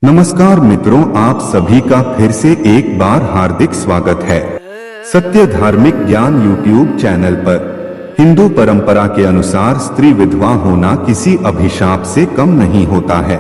नमस्कार मित्रों, आप सभी का फिर से एक बार हार्दिक स्वागत है। सत्य धार्मिक ज्ञान यूट्यूब चैनल पर हिंदू परंपरा के अनुसार स्त्री विधवा होना किसी अभिशाप से कम नहीं होता है।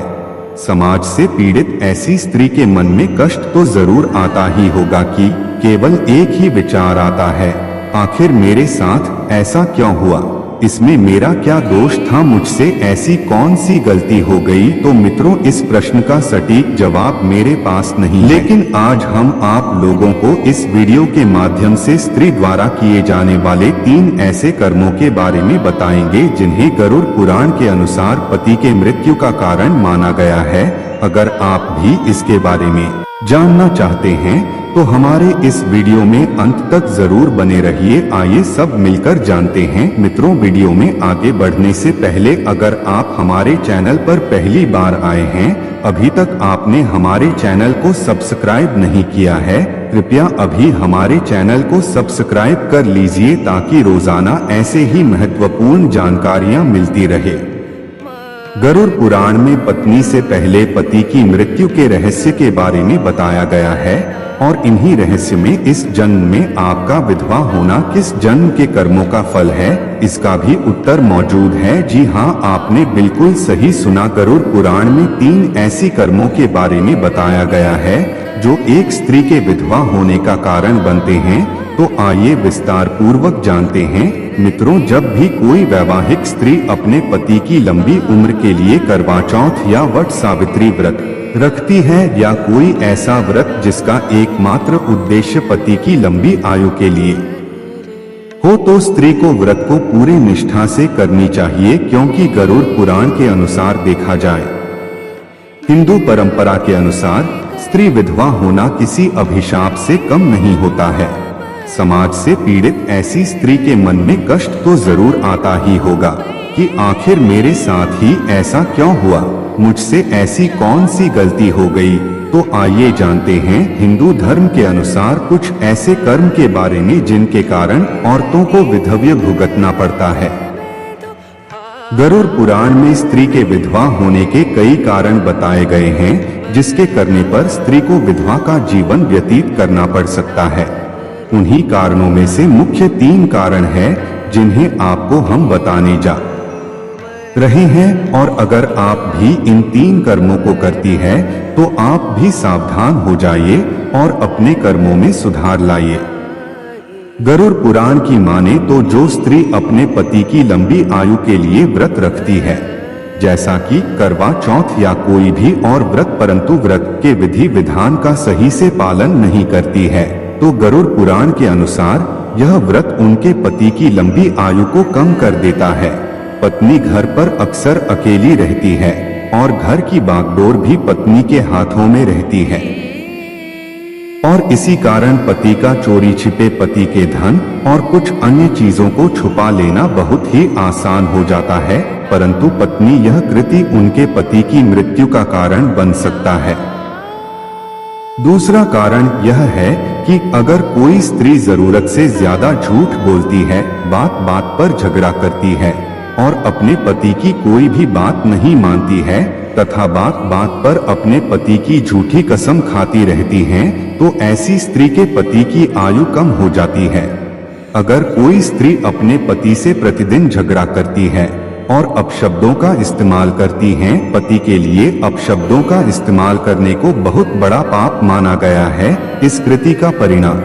समाज से पीड़ित ऐसी स्त्री के मन में कष्ट तो जरूर आता ही होगा कि केवल एक ही विचार आता है, आखिर मेरे साथ ऐसा क्यों हुआ, इसमें मेरा क्या दोष था, मुझसे ऐसी कौन सी गलती हो गई। तो मित्रों, इस प्रश्न का सटीक जवाब मेरे पास नहीं है, लेकिन आज हम आप लोगों को इस वीडियो के माध्यम से स्त्री द्वारा किए जाने वाले 3 ऐसे कर्मों के बारे में बताएंगे जिन्हें गरुड़ पुराण के अनुसार पति के मृत्यु का कारण माना गया है। अगर आप भी इसके बारे में जानना चाहते हैं तो हमारे इस वीडियो में अंत तक जरूर बने रहिए। आइए सब मिलकर जानते हैं। मित्रों, वीडियो में आगे बढ़ने से पहले अगर आप हमारे चैनल पर पहली बार आए हैं, अभी तक आपने हमारे चैनल को सब्सक्राइब नहीं किया है, कृपया अभी हमारे चैनल को सब्सक्राइब कर लीजिए ताकि रोजाना ऐसे ही महत्वपूर्ण जानकारियां मिलती रहे। गरुड़ पुराण में पत्नी से पहले पति की मृत्यु के रहस्य के बारे में बताया गया है और इन्हीं रहस्य में इस जन्म में आपका विधवा होना किस जन्म के कर्मों का फल है, इसका भी उत्तर मौजूद है। जी हाँ, आपने बिल्कुल सही सुना। गरुड़ पुराण में 3 ऐसी कर्मों के बारे में बताया गया है जो एक स्त्री के विधवा होने का कारण बनते हैं। तो आइए विस्तार पूर्वक जानते हैं। मित्रों, जब भी कोई वैवाहिक स्त्री अपने पति की लंबी उम्र के लिए करवा चौथ या वट सावित्री व्रत रखती है या कोई ऐसा व्रत जिसका एकमात्र उद्देश्य पति की लंबी आयु के लिए हो, तो स्त्री को व्रत को पूरी निष्ठा से करनी चाहिए, क्योंकि गरुड़ पुराण के अनुसार देखा जाए, हिंदू परंपरा के अनुसार स्त्री विधवा होना किसी अभिशाप से कम नहीं होता है। समाज से पीड़ित ऐसी स्त्री के मन में कष्ट तो जरूर आता ही होगा कि आखिर मेरे साथ ही ऐसा क्यों हुआ, मुझसे ऐसी कौन सी गलती हो गई। तो आइए जानते हैं हिंदू धर्म के अनुसार कुछ ऐसे कर्म के बारे में जिनके कारण औरतों को विधव्य भुगतना पड़ता है। गरुड़ पुराण में स्त्री के विधवा होने के कई कारण बताए गए हैं, जिसके करने पर स्त्री को विधवा का जीवन व्यतीत करना पड़ सकता है। उन्हीं कारणों में से मुख्य 3 कारण हैं जिन्हें आपको हम बताने जा रहे हैं, और अगर आप भी इन 3 कर्मों को करती है तो आप भी सावधान हो जाइए और अपने कर्मों में सुधार लाइए। गरुड़ पुराण की माने तो जो स्त्री अपने पति की लंबी आयु के लिए व्रत रखती है, जैसा कि करवा चौथ या कोई भी और व्रत, परंतु व्रत के विधि विधान का सही से पालन नहीं करती है, तो गरुड़ पुराण के अनुसार यह व्रत उनके पति की लंबी आयु को कम कर देता है। पत्नी घर पर अक्सर अकेली रहती है और घर की बागडोर भी पत्नी के हाथों में रहती है, और इसी कारण पति का चोरी छिपे पति के धन और कुछ अन्य चीजों को छुपा लेना बहुत ही आसान हो जाता है, परंतु पत्नी यह कृत्य उनके पति की मृत्यु का कारण बन सकता है। दूसरा कारण यह है कि अगर कोई स्त्री जरूरत से ज्यादा झूठ बोलती है, बात बात पर झगड़ा करती है और अपने पति की कोई भी बात नहीं मानती है तथा बात बात पर अपने पति की झूठी कसम खाती रहती है, तो ऐसी स्त्री के पति की आयु कम हो जाती है। अगर कोई स्त्री अपने पति से प्रतिदिन झगड़ा करती है और अपशब्दों का इस्तेमाल करती हैं, पति के लिए अपशब्दों का इस्तेमाल करने को बहुत बड़ा पाप माना गया है। इस कृति का परिणाम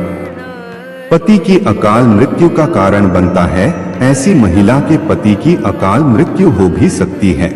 पति की अकाल मृत्यु का कारण बनता है। ऐसी महिला के पति की अकाल मृत्यु हो भी सकती है।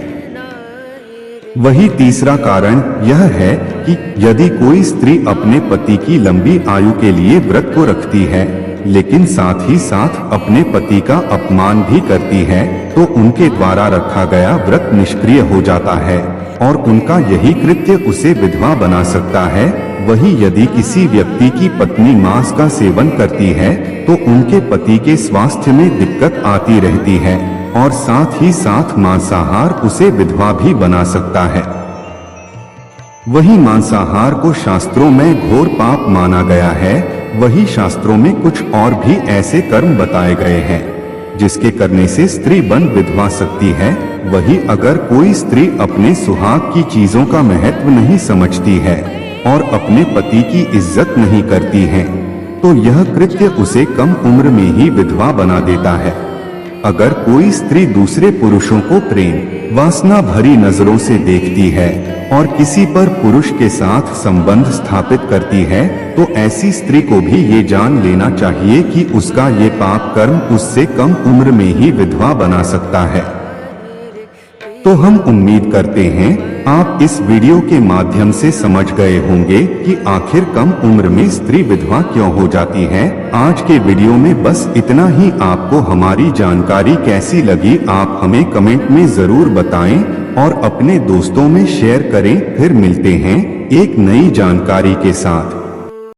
वही तीसरा कारण यह है कि यदि कोई स्त्री अपने पति की लंबी आयु के लिए व्रत को रखती है, लेकिन साथ ही साथ अपने पति का अपमान भी करती है, तो उनके द्वारा रखा गया व्रत निष्क्रिय हो जाता है और उनका यही कृत्य उसे विधवा बना सकता है। वही यदि किसी व्यक्ति की पत्नी मांस का सेवन करती है तो उनके पति के स्वास्थ्य में दिक्कत आती रहती है और साथ ही साथ मांसाहार उसे विधवा भी बना सकता है। वही मांसाहार को शास्त्रों में घोर पाप माना गया है। वही शास्त्रों में कुछ और भी ऐसे कर्म बताए गए हैं जिसके करने से स्त्री बन विधवा सकती है। वही अगर कोई स्त्री अपने सुहाग की चीजों का महत्व नहीं समझती है और अपने पति की इज्जत नहीं करती है, तो यह कृत्य उसे कम उम्र में ही विधवा बना देता है। अगर कोई स्त्री दूसरे पुरुषों को प्रेम वासना भरी नजरों से देखती है और किसी पर पुरुष के साथ संबंध स्थापित करती है, तो ऐसी स्त्री को भी ये जान लेना चाहिए कि उसका ये पाप कर्म उससे कम उम्र में ही विधवा बना सकता है। तो हम उम्मीद करते हैं आप इस वीडियो के माध्यम से समझ गए होंगे कि आखिर कम उम्र में स्त्री विधवा क्यों हो जाती है। आज के वीडियो में बस इतना ही। आपको हमारी जानकारी कैसी लगी आप हमें कमेंट में जरूर बताएं और अपने दोस्तों में शेयर करें। फिर मिलते हैं एक नई जानकारी के साथ।